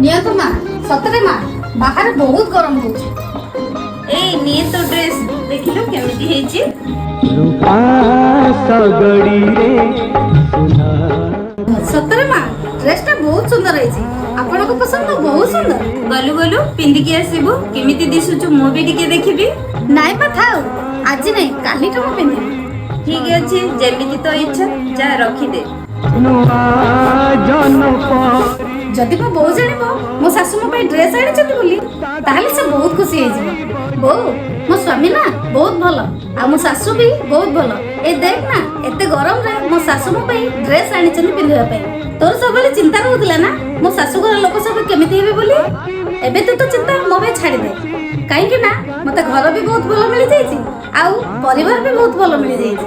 नियत माँ सतरे माँ बाहर बहुत गरम होଉଛି। ए निये तो ड्रेस देखिलो केमिति हेची। सतरे माँ ड्रेस टा बहुत सुंदर है आपन को पसंद तो बहुत सुंदर। गलु गलु पिंदिकी आसीबो केमिति दिसुछु मो भी टिके देखिबी। नाइ पा थाउ आज नहीं काली तो मैं पिंदी। ठीक अछि जेमिति तो इच्छा जा रखी दे। जदि मो बो जानिबो मो सासु मो पे ड्रेस आनी चती बोली ताहले से बहुत खुशी हे जी। बो मो स्वामी ना बहुत भलो आ मो सासु भी बहुत भलो। ए देख ना एते गरम रे मो सासु मो पे ड्रेस आनी चती पिंदिबा पे तोर सबले चिंता रहउतला ना मो सासु घर लोक सब केमिति हेबे बोली। एबे तू तो चिंता मो पे छाड़ी दे काहे कि ना मते घर भी बहुत भलो मिली जाईची आ परिवार भी बहुत भलो मिली जाईची।